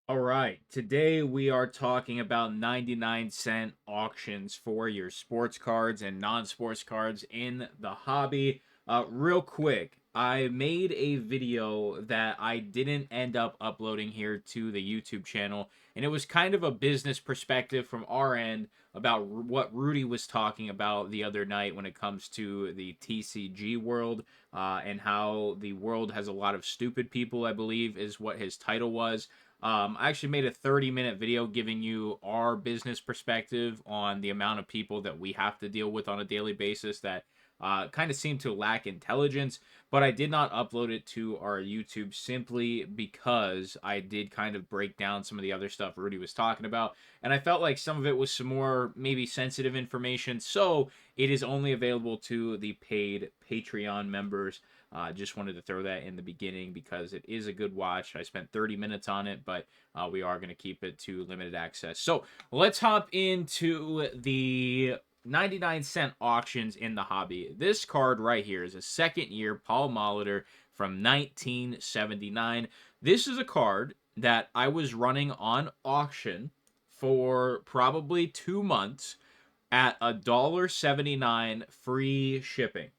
All right, today we are talking about 99-cent auctions for your sports cards and non-sports cards in the hobby. Real quick, I made a video that I didn't end up uploading here to the YouTube channel, and it was kind of a business perspective from our end about what Rudy was talking about the other night when it comes to the TCG world, and how the world has a lot of stupid people, I believe is what his title was. I actually made a 30-minute video giving you our business perspective on the amount of people that we have to deal with on a daily basis that kind of seem to lack intelligence, but I did not upload it to our YouTube simply because I did kind of break down some of the other stuff Rudy was talking about, and I felt like some of it was some more maybe sensitive information, so it is only available to the paid Patreon members. Just wanted to throw that in the beginning because it is a good watch. I spent 30 minutes on it, but we are going to keep it to limited access. So let's hop into the 99-cent auctions in the hobby. This card right here is a second year Paul Molitor from 1979. This is a card that I was running on auction for probably 2 months at $1.79 free shipping.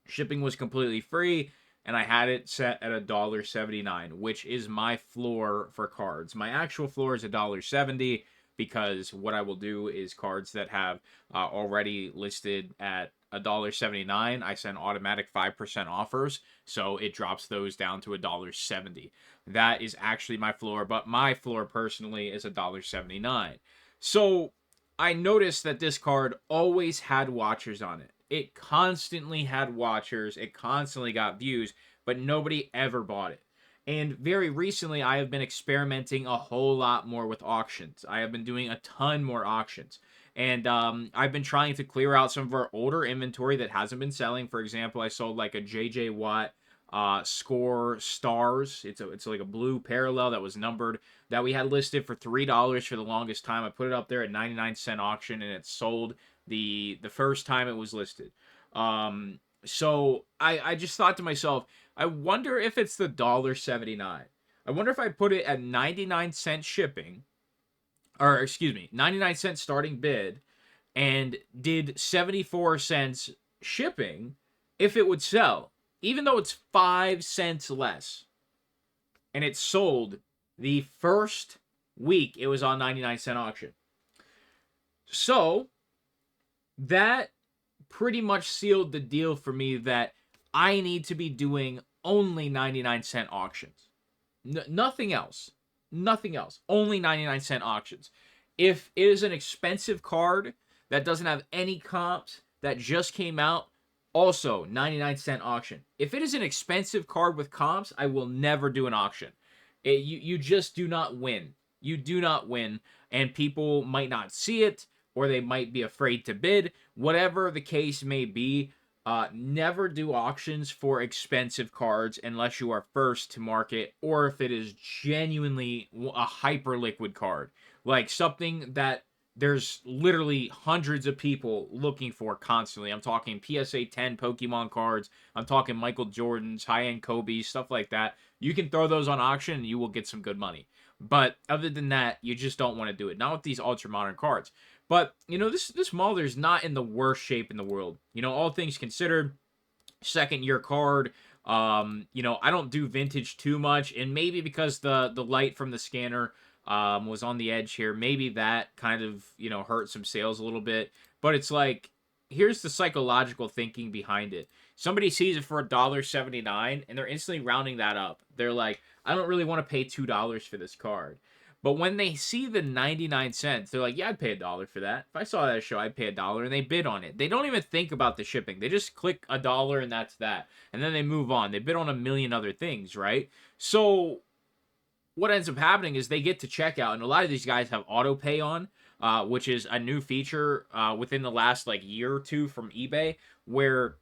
Shipping was completely free, and I had it set at $1.79, which is my floor for cards. My actual floor is $1.70 because what I will do is cards that have already listed at $1.79, I send automatic 5% offers, so it drops those down to $1.70. That is actually my floor, but my floor personally is $1.79. So I noticed that this card always had watchers on it. It constantly had watchers, it constantly got views, but nobody ever bought it. And very recently, I have been experimenting a whole lot more with auctions. I have been doing a ton more auctions. And I've been trying to clear out some of our older inventory that hasn't been selling. For example, I sold like a JJ Watt score stars. It's like a blue parallel that was numbered that we had listed for $3 for the longest time. I put it up there at 99-cent auction, and it sold the first time it was listed. So I just thought to myself, I wonder if it's the $1.79. I wonder if I put it at 99-cent shipping, or excuse me, 99-cent starting bid, and did 74 cents shipping, if it would sell, even though it's 5 cents less. And it sold the first week it was on 99-cent auction. So that pretty much sealed the deal for me that I need to be doing only 99-cent auctions. Nothing else. Nothing else. Only 99-cent auctions. If it is an expensive card that doesn't have any comps that just came out, also 99-cent auction. If it is an expensive card with comps, I will never do an auction. You just do not win. You do not win, and people might not see it, or they might be afraid to bid. Whatever the case may be, never do auctions for expensive cards unless you are first to market, or if it is genuinely a hyper liquid card, like something that there's literally hundreds of people looking for constantly. I'm talking PSA 10 Pokemon cards. I'm talking Michael Jordan's, high-end Kobe, stuff like that. You can throw those on auction and you will get some good money. But other than that, you just don't want to do it. Not with these ultra modern cards. But, this Mulder's not in the worst shape in the world. All things considered, second year card. I don't do vintage too much, and maybe because the light from the scanner was on the edge here, maybe that kind of, hurt some sales a little bit. But it's like, here's the psychological thinking behind it. Somebody sees it for $1.79 and they're instantly rounding that up. They're like, I don't really want to pay $2 for this card. But when they see the 99 cents, they're like, yeah, I'd pay $1 for that. If I saw that show, I'd pay $1, and they bid on it. They don't even think about the shipping. They just click $1 and that's that. And then they move on. They bid on a million other things, right? So what ends up happening is they get to checkout, and a lot of these guys have auto pay on, which is a new feature within the last year or two from eBay, where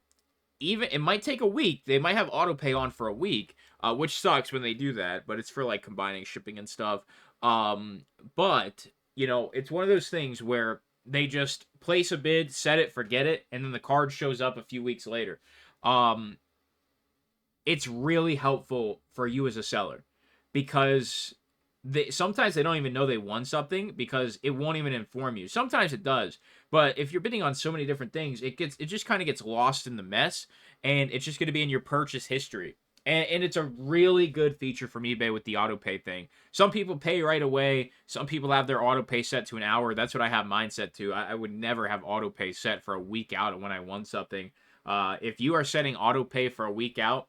even it might take a week. They might have auto pay on for a week, which sucks when they do that, but it's for combining shipping and stuff. But it's one of those things where they just place a bid, set it, forget it, and then the card shows up a few weeks later. It's really helpful for you as a seller because sometimes they don't even know they won something because it won't even inform you. Sometimes it does, but if you're bidding on so many different things, it just kind of gets lost in the mess, and it's just going to be in your purchase history. And it's a really good feature from eBay with the auto pay thing. Some people pay right away. Some people have their auto pay set to an hour. That's what I have mine set to. I would never have auto pay set for a week out when I won something. If you are setting auto pay for a week out,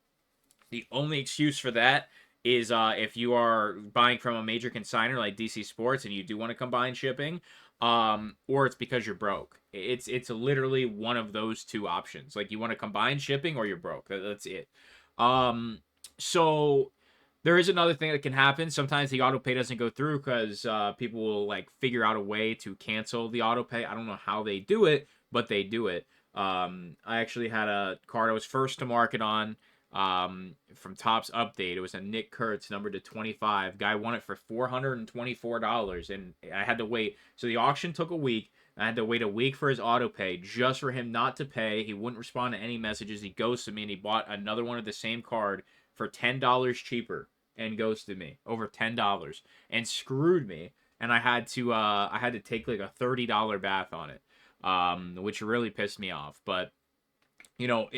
the only excuse for that is if you are buying from a major consignor like DC Sports and you do want to combine shipping, or it's because you're broke. It's literally one of those two options. Like you want to combine shipping or you're broke. That's it. So there is another thing that can happen. Sometimes the auto pay doesn't go through because people will like figure out a way to cancel the auto pay. I don't know how they do it, but they do it. I actually had a card I was first to market on from Topps Update. It was a Nick Kurtz number to 25. Guy won it for $424, and I had to wait. So the auction took a week. I had to wait a week for his auto pay just for him not to pay. He wouldn't respond to any messages. He ghosted me, and he bought another one of the same card for $10 cheaper and ghosted me over $10 and screwed me. And I had to take like a $30 bath on it, which really pissed me off. But you know,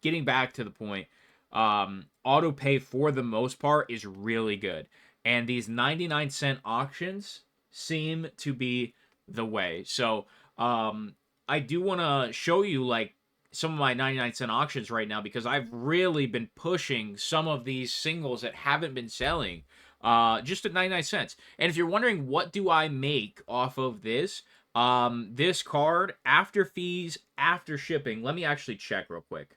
getting back to the point, auto pay for the most part is really good, and these 99-cent auctions seem to be the way. So I do want to show you like some of my 99-cent auctions right now because I've really been pushing some of these singles that haven't been selling just at 99 cents. And if you're wondering what do I make off of this card after fees, after shipping, let me actually check real quick.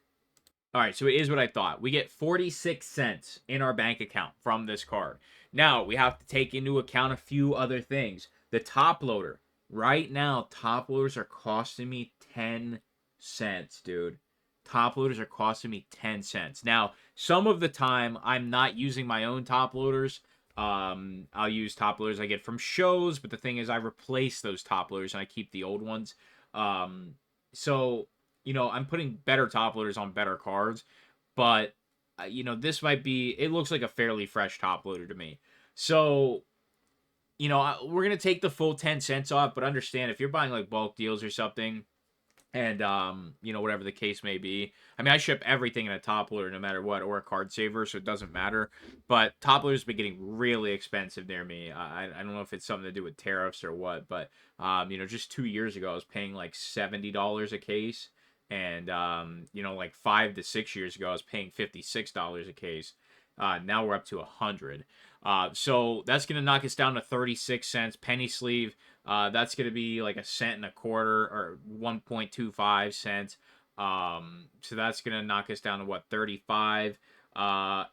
All right, so it is what I thought. We get 46 cents in our bank account from this card. Now, we have to take into account a few other things. The top loader. Right now, top loaders are costing me 10 cents, dude. Top loaders are costing me 10 cents. Now, some of the time, I'm not using my own top loaders. I'll use top loaders I get from shows, but the thing is, I replace those top loaders and I keep the old ones. So, you know, I'm putting better top loaders on better cards, but, you know, this might be, it looks like a fairly fresh top loader to me. So, you know, we're going to take the full 10 cents off, but understand if you're buying like bulk deals or something, and, you know, whatever the case may be. I mean, I ship everything in a top loader no matter what, or a card saver, so it doesn't matter. But top loaders have been getting really expensive near me. I don't know if it's something to do with tariffs or what, but, you know, just 2 years ago, I was paying like $70 a case. And, you know, like 5 to 6 years ago, I was paying $56 a case. Now we're up to 100. So that's going to knock us down to 36 cents. Penny sleeve, that's going to be like 1 cent and a quarter or 1.25 cents. So that's going to knock us down to what, 35.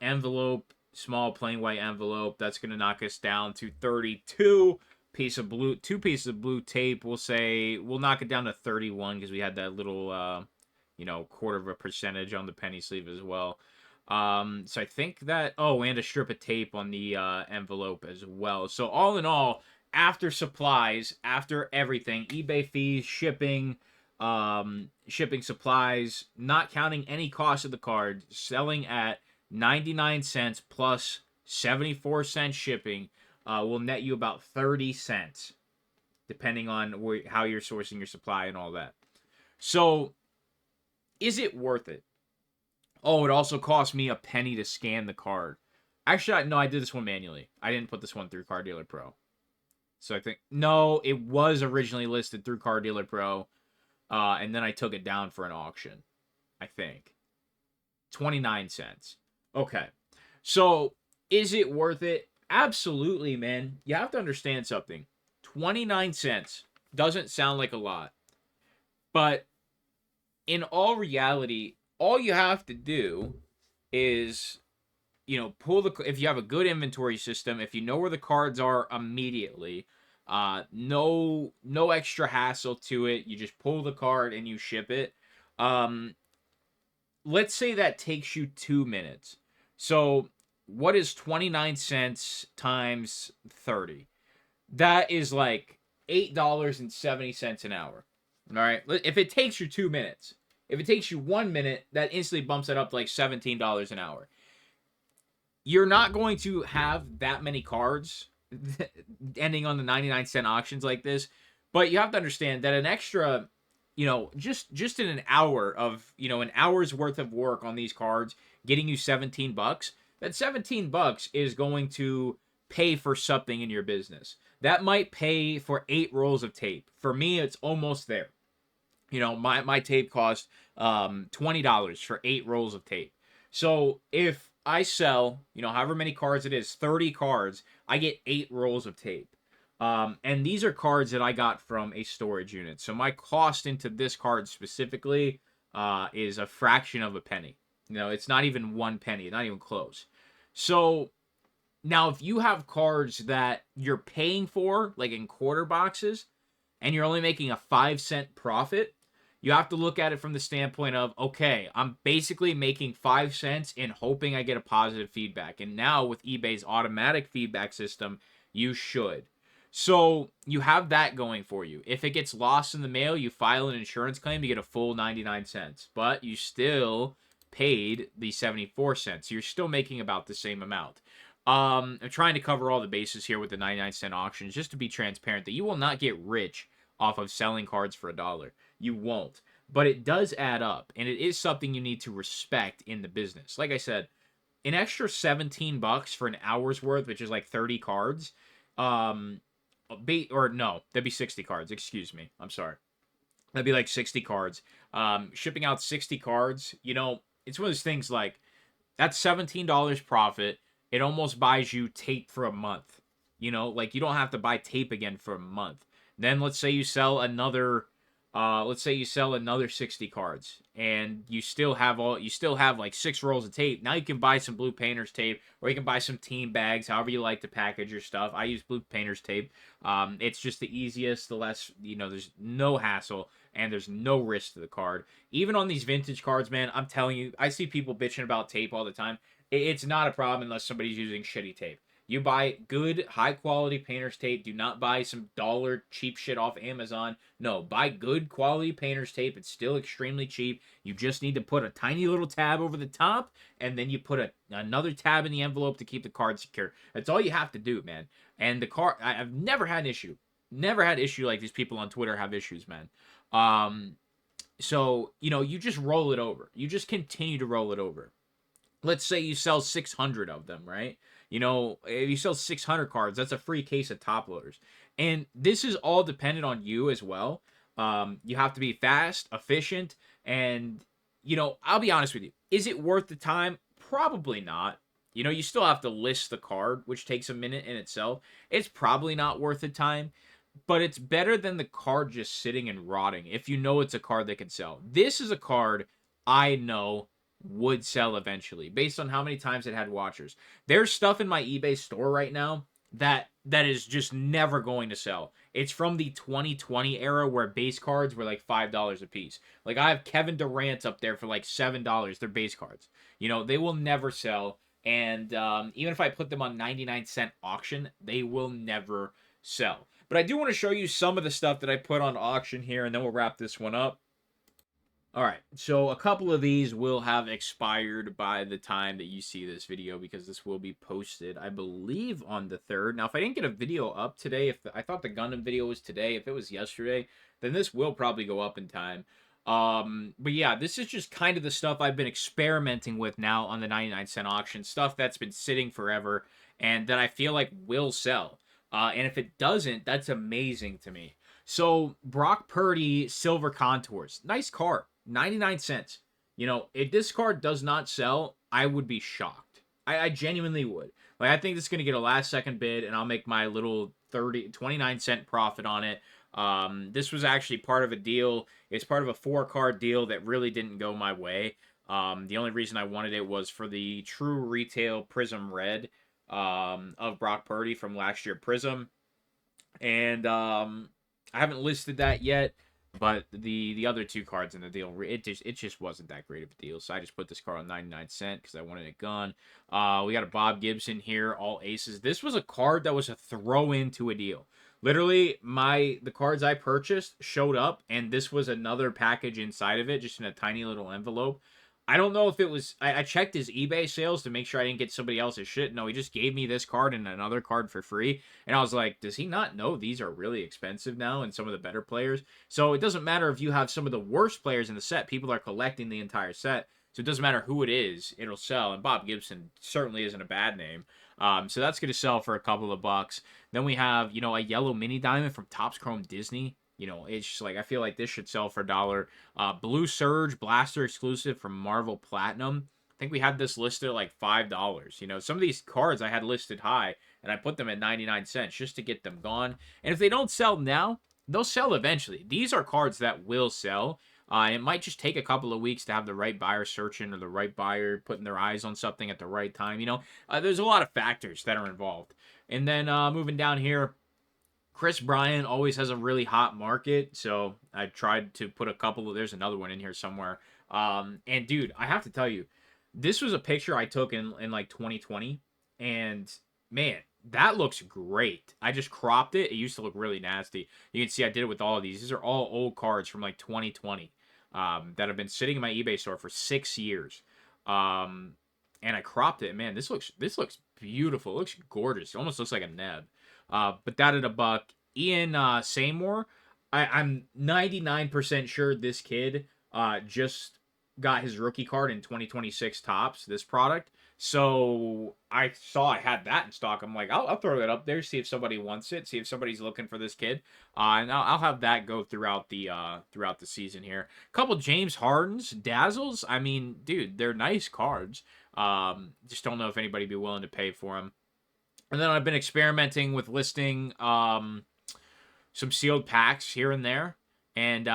Envelope, small plain white envelope, that's going to knock us down to 32. Two pieces of blue tape, we'll knock it down to 31 because we had that little, you know, 0.25% on the penny sleeve as well. So I think that, and a strip of tape on the envelope as well. So all in all, after supplies, after everything, eBay fees, shipping supplies, not counting any cost of the card, selling at 99 cents plus 74 cents shipping, will net you about 30 cents, depending on how you're sourcing your supply and all that. So, is it worth it? Oh, it also cost me a penny to scan the card. Actually, no, I did this one manually. I didn't put this one through Car Dealer Pro. So I think, no, it was originally listed through Car Dealer Pro, and then I took it down for an auction, I think. 29 cents. Okay. So, is it worth it? Absolutely, man. You have to understand something. 29 cents doesn't sound like a lot. But in all reality, all you have to do is, you know, if you have a good inventory system, if you know where the cards are immediately, no extra hassle to it. You just pull the card and you ship it. Let's say that takes you 2 minutes. So what is 29 cents times 30? That is like $8.70 an hour. All right. If it takes you 2 minutes, if it takes you 1 minute, that instantly bumps it up to like $17 an hour. You're not going to have that many cards ending on the 99-cent auctions like this. But you have to understand that an extra, just in an hour of, an hour's worth of work on these cards, getting you 17 bucks, that 17 bucks is going to pay for something in your business. That might pay for 8 rolls of tape. For me, it's almost there. My tape cost $20 for 8 rolls of tape. So if I sell, however many cards it is, 30 cards, I get 8 rolls of tape. And these are cards that I got from a storage unit. So my cost into this card specifically is a fraction of a penny. It's not even 1 penny, not even close. So now if you have cards that you're paying for, like in quarter boxes, and you're only making a 5-cent profit, you have to look at it from the standpoint of, okay, I'm basically making 5 cents and hoping I get a positive feedback. And now with eBay's automatic feedback system, you should. So you have that going for you. If it gets lost in the mail, you file an insurance claim, you get a full 99 cents. But you still paid the 74 cents. You're still making about the same amount. I'm trying to cover all the bases here with the 99-cent auctions just to be transparent that you will not get rich off of selling cards for $1. You won't. But it does add up, and it is something you need to respect in the business. Like I said, an extra 17 bucks for an hour's worth, which is like 30 cards, that'd be 60 cards, excuse me. I'm sorry. That'd be like 60 cards. Shipping out 60 cards, it's one of those things like, that's $17 profit. It almost buys you tape for a month. Like you don't have to buy tape again for a month. Then let's say you sell another 60 cards and you still have like 6 rolls of tape. Now you can buy some blue painter's tape, or you can buy some team bags, however you like to package your stuff. I use blue painter's tape. It's just the easiest, the less, there's no hassle and there's no risk to the card. Even on these vintage cards, man, I'm telling you, I see people bitching about tape all the time. It's not a problem unless somebody's using shitty tape. You buy good, high-quality painter's tape. Do not buy some dollar cheap shit off Amazon. No, buy good quality painter's tape. It's still extremely cheap. You just need to put a tiny little tab over the top, and then you put another tab in the envelope to keep the card secure. That's all you have to do, man. And the card, I've never had an issue. Never had an issue like these people on Twitter have issues, man. So, you just roll it over. You just continue to roll it over. Let's say you sell 600 of them, right? If you sell 600 cards, that's a free case of top loaders. And this is all dependent on you as well. You have to be fast, efficient, and, I'll be honest with you. Is it worth the time? Probably not. You still have to list the card, which takes a minute in itself. It's probably not worth the time, but it's better than the card just sitting and rotting if you know it's a card that can sell. This is a card I know would sell eventually based on how many times it had watchers. There's stuff in my eBay store right now that is just never going to sell. It's from the 2020 era where base cards were like $5 a piece. Like I have Kevin Durant up there for like $7. They're base cards. They will never sell. And even if I put them on 99-cent auction, they will never sell. But I do want to show you some of the stuff that I put on auction here, and then we'll wrap this one up. All right, so a couple of these will have expired by the time that you see this video because this will be posted, I believe, on the 3rd. Now, if I didn't get a video up today, I thought the Gundam video was today, if it was yesterday, then this will probably go up in time. But yeah, this is just kind of the stuff I've been experimenting with now on the 99-cent auction, stuff that's been sitting forever and that I feel like will sell. And if it doesn't, that's amazing to me. So, Brock Purdy Silver Contours, nice card. 99 cents. If this card does not sell, I would be shocked. I genuinely would. Like, I think this is going to get a last second bid, and I'll make my little 29-cent profit on it. This was actually part of a deal. It's part of a 4-card deal that really didn't go my way. The only reason I wanted it was for the True Retail Prism Red of Brock Purdy from last year Prism. And I haven't listed that yet. But the other 2 cards in the deal, it just wasn't that great of a deal. So I just put this card on 99 cent because I wanted it gone. We got a Bob Gibson here, all aces. This was a card that was a throw into a deal. Literally, the cards I purchased showed up, and this was another package inside of it, just in a tiny little envelope. I don't know if it was. I checked his eBay sales to make sure I didn't get somebody else's shit. No, he just gave me this card and another card for free. And I was like, does he not know these are really expensive now and some of the better players? So it doesn't matter if you have some of the worst players in the set. People are collecting the entire set. So it doesn't matter who it is, it'll sell. And Bob Gibson certainly isn't a bad name. So that's going to sell for a couple of bucks. Then we have, a yellow mini diamond from Topps Chrome Disney. It's just like, I feel like this should sell for $1. Blue Surge Blaster exclusive from Marvel Platinum. I think we had this listed at like $5. Some of these cards I had listed high, and I put them at 99 cents just to get them gone. And if they don't sell now, they'll sell eventually. These are cards that will sell. It might just take a couple of weeks to have the right buyer searching or the right buyer putting their eyes on something at the right time. There's a lot of factors that are involved. And then moving down here, Chris Bryant always has a really hot market, so I tried to put a couple of. There's another one in here somewhere. And dude, I have to tell you, this was a picture I took in like 2020, and man, that looks great. I just cropped it. It used to look really nasty. You can see I did it with all of these. These are all old cards from like 2020 that have been sitting in my eBay store for 6 years. And I cropped it. Man, this looks beautiful. It looks gorgeous. It almost looks like a neb. But that at $1. Ian Seymour, I'm 99% sure this kid just got his rookie card in 2026 Topps, this product. So I saw I had that in stock. I'm like, I'll throw it up there, see if somebody wants it, see if somebody's looking for this kid. And I'll have that go throughout the season here. Couple James Hardens, Dazzles. I mean, dude, they're nice cards. Just don't know if anybody be willing to pay for them. And then I've been experimenting with listing some sealed packs here and there. And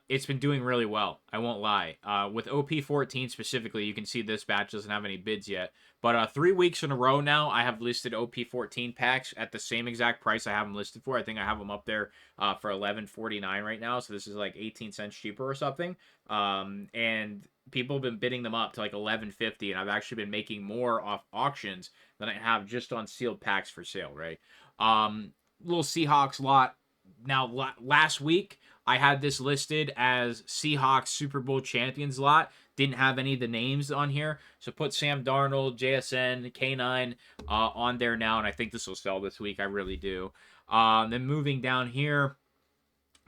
it's been doing really well. I won't lie. With OP14 specifically, you can see this batch doesn't have any bids yet. But 3 weeks in a row now, I have listed OP14 packs at the same exact price I have them listed for. I think I have them up there for $11.49 right now. So this is like 18 cents cheaper or something. And people have been bidding them up to like $11.50. And I've actually been making more off auctions than I have just on sealed packs for sale, right? Little Seahawks lot. Now, last week, I had this listed as Seahawks Super Bowl champions lot. Didn't have any of the names on here. So put Sam Darnold, JSN, K9 on there now. And I think this will sell this week. I really do. Then moving down here,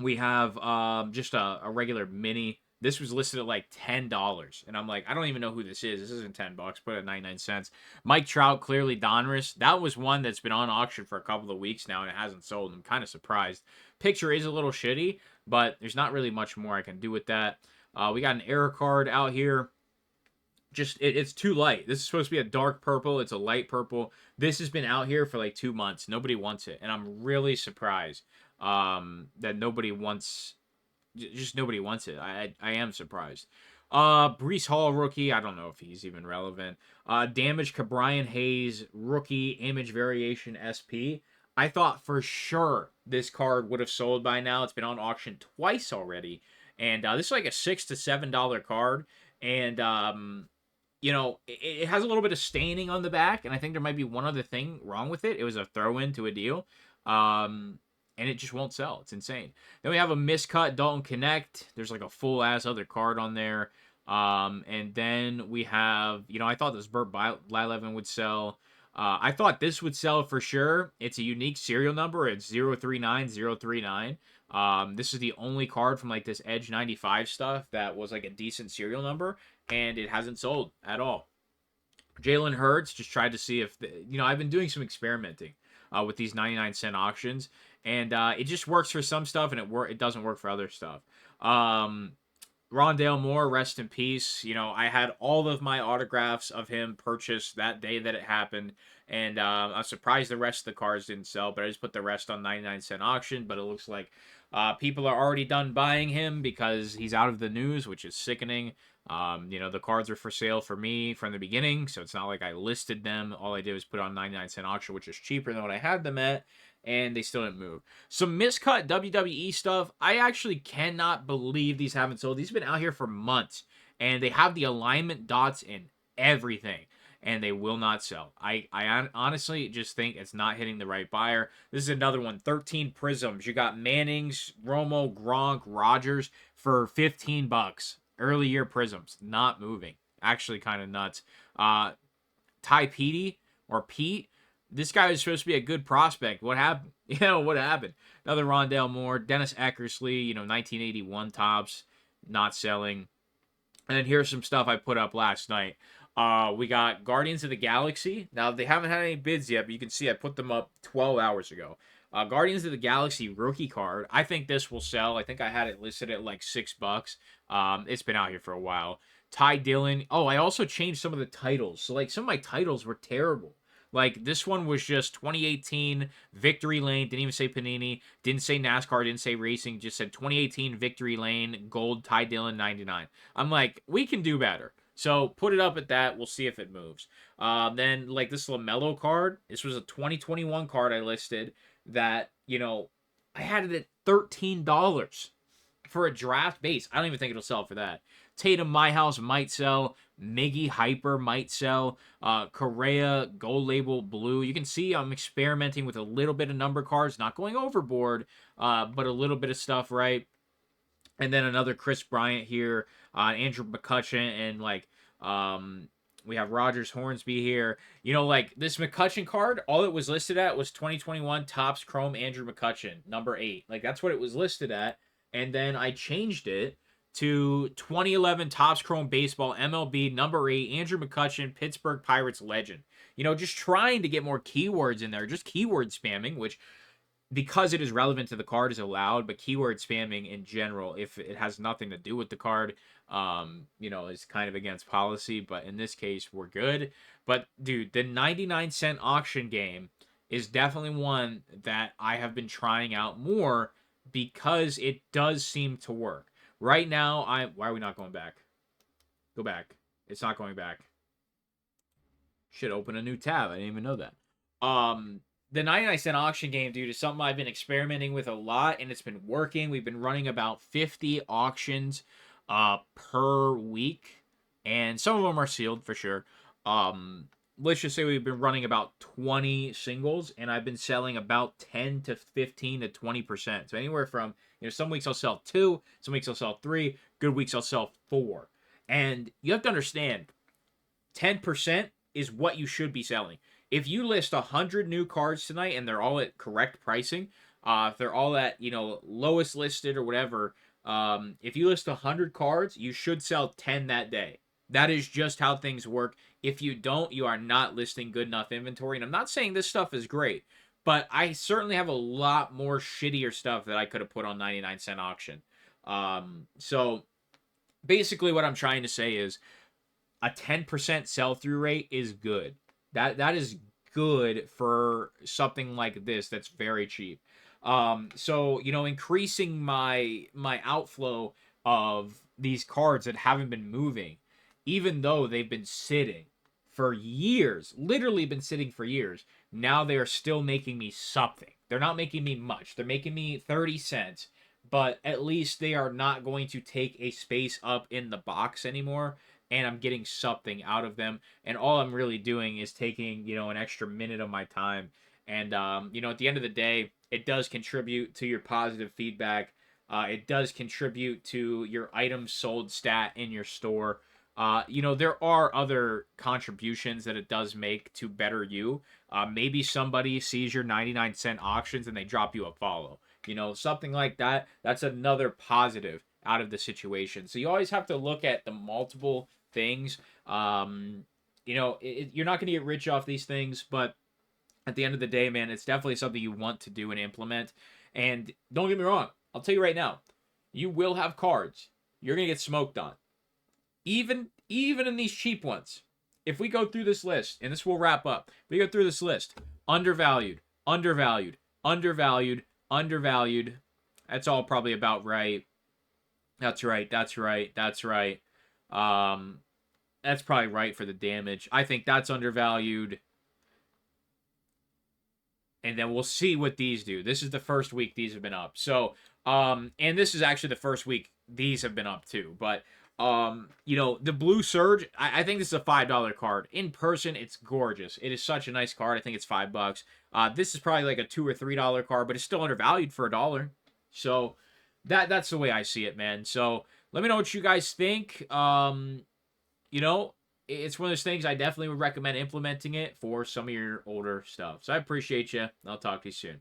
we have just a regular mini. This was listed at like $10. And I'm like, I don't even know who this is. This isn't $10. Put it at 99 cents. Mike Trout, clearly Donruss. That was one that's been on auction for a couple of weeks now and it hasn't sold. I'm kind of surprised. Picture is a little shitty, but there's not really much more I can do with that. We got an error card out here. Just, it's too light. This is supposed to be a dark purple. It's a light purple. This has been out here for like 2 months. Nobody wants it. And I'm really surprised that nobody wants... Just nobody wants it. I am surprised. Breece Hall rookie. I don't know if he's even relevant. Damaged Cabrian Hayes rookie image variation SP. I thought for sure this card would have sold by now. It's been on auction twice already. And this is like a $6 to $7 card. And, it has a little bit of staining on the back. And I think there might be one other thing wrong with it. It was a throw-in to a deal. And it just won't sell. It's insane. Then we have a miscut Dalton Connect. There's like a full-ass other card on there. And then we have, I thought this Burt Blyleven would sell. I thought this would sell for sure. It's a unique serial number. It's 039039. This is the only card from like this Edge 95 stuff that was like a decent serial number. And it hasn't sold at all. Jalen Hurts, just tried to see if, I've been doing some experimenting with these 99-cent auctions. And it just works for some stuff, and it doesn't work for other stuff. Rondale Moore, rest in peace. I had all of my autographs of him purchased that day that it happened. And I'm surprised the rest of the cards didn't sell, but I just put the rest on 99-cent auction. But it looks like people are already done buying him because he's out of the news, which is sickening. The cards are for sale for me from the beginning, so it's not like I listed them. All I did was put on 99-cent auction, which is cheaper than what I had them at. And they still didn't move. Some miscut WWE stuff. I actually cannot believe these haven't sold. These have been out here for months. And they have the alignment dots in everything. And they will not sell. I honestly just think it's not hitting the right buyer. This is another one. 13 Prisms. You got Mannings, Romo, Gronk, Rogers for $15. Early year Prisms. Not moving. actually kind of nuts. Ty Petey or Pete, this guy was supposed to be a good prospect. What happened? What happened? Another Rondale Moore, Dennis Eckersley, 1981 tops, not selling. And then here's some stuff I put up last night. We got Guardians of the Galaxy. Now, they haven't had any bids yet, but you can see I put them up 12 hours ago. Guardians of the Galaxy rookie card. I think this will sell. I think I had it listed at like $6. It's been out here for a while. Ty Dillon. Oh, I also changed some of the titles. So, like, some of my titles were terrible. Like, this one was just 2018 Victory Lane. Didn't even say Panini. Didn't say NASCAR. Didn't say Racing. Just said 2018 Victory Lane Gold Ty Dillon 99. I'm like, we can do better. So put it up at that. We'll see if it moves. Then, like, this LaMelo card. This was a 2021 card I listed that, I had it at $13 for a draft base. I don't even think it'll sell for that. Tatum My House might sell. Miggy Hyper might sell. Correa Gold Label Blue. You can see I'm experimenting with a little bit of number cards, not going overboard, but a little bit of stuff, right? And then another Chris Bryant here, Andrew McCutchen, and we have Rogers Hornsby here. This McCutchen card, all it was listed at was 2021 Topps Chrome Andrew McCutchen, number 8. Like, that's what it was listed at. And then I changed it to 2011 Topps Chrome Baseball MLB number 8 Andrew McCutchen Pittsburgh Pirates legend. Just trying to get more keywords in there, just keyword spamming, which, because it is relevant to the card, is allowed, but keyword spamming in general, if it has nothing to do with the card, is kind of against policy. But in this case, we're good. But dude, the 99-cent auction game is definitely one that I have been trying out more because it does seem to work. Right now, why are we not going back? Go back. It's not going back. Should open a new tab. I didn't even know that. The 99-cent auction game, dude, is something I've been experimenting with a lot, and it's been working. We've been running about 50 auctions per week, and some of them are sealed for sure. Let's just say we've been running about 20 singles, and I've been selling about 10 to 15 to 20%. So anywhere from, some weeks I'll sell 2, some weeks I'll sell 3, good weeks I'll sell 4. And you have to understand, 10% is what you should be selling. If you list 100 new cards tonight and they're all at correct pricing, if they're all at, lowest listed or whatever, if you list 100 cards, you should sell 10 that day. That is just how things work. If you don't, you are not listing good enough inventory. And I'm not saying this stuff is great, but I certainly have a lot more shittier stuff that I could have put on 99-cent auction. So basically what I'm trying to say is a 10% sell-through rate is good. That is good for something like this that's very cheap. So, increasing my outflow of these cards that haven't been moving, even though they've been sitting for years, literally been sitting for years, now they are still making me something. They're not making me much. They're making me 30 cents, but at least they are not going to take a space up in the box anymore, and I'm getting something out of them. And all I'm really doing is taking, an extra minute of my time. And, at the end of the day, it does contribute to your positive feedback. It does contribute to your items sold stat in your store. There are other contributions that it does make to better you. Maybe somebody sees your 99-cent auctions and they drop you a follow. Something like that. That's another positive out of the situation. So you always have to look at the multiple things. You're not going to get rich off these things, but at the end of the day, man, it's definitely something you want to do and implement. And don't get me wrong, I'll tell you right now, you will have cards you're going to get smoked on. Even in these cheap ones. If we go through this list, and this will wrap up, we go through this list, undervalued, undervalued, undervalued, undervalued. That's all probably about right. That's right. That's probably right for the damage. I think that's undervalued. And then we'll see what these do. This is the first week these have been up. So, and this is actually the first week these have been up too. But, the Blue Surge, I think this is a $5 card. In person, it's gorgeous. It is such a nice card. I think it's $5. This is probably like a $2 or $3 card, but it's still undervalued for $1. So, that's the way I see it, man. So, let me know what you guys think. you know, it's one of those things I definitely would recommend implementing it for some of your older stuff. So I appreciate you. I'll talk to you soon.